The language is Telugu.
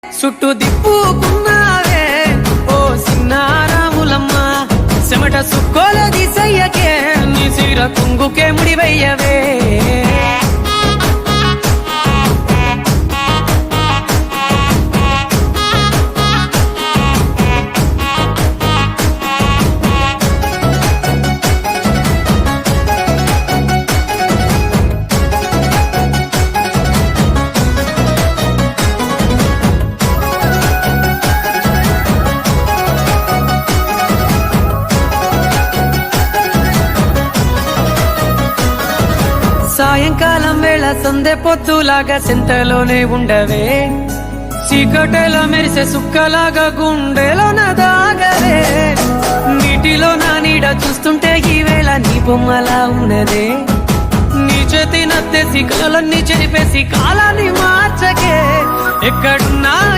చుట్టూ దిప్పుకున్నావే ఓ సిన్నారాములమ్మ చెమట సుక్కోల దిశయ్యకే నీ సిర కుంగుకే ముడివయ్యవే సాయంకాలం వేళ సందె పొద్దులాగా సింతలోనే ఉండవే చీకటిలో మెరిసే సుక్కలాగా గుండెలోన దాగవే నీటిలో నా నీడ చూస్తుంటే ఈ వేళ నీ బొమ్మలా ఉన్నదే నీ చేతి నత్తేసి కలలన్నీ చెరిపేసి కాలాన్ని మార్చకే ఎక్కడున్నా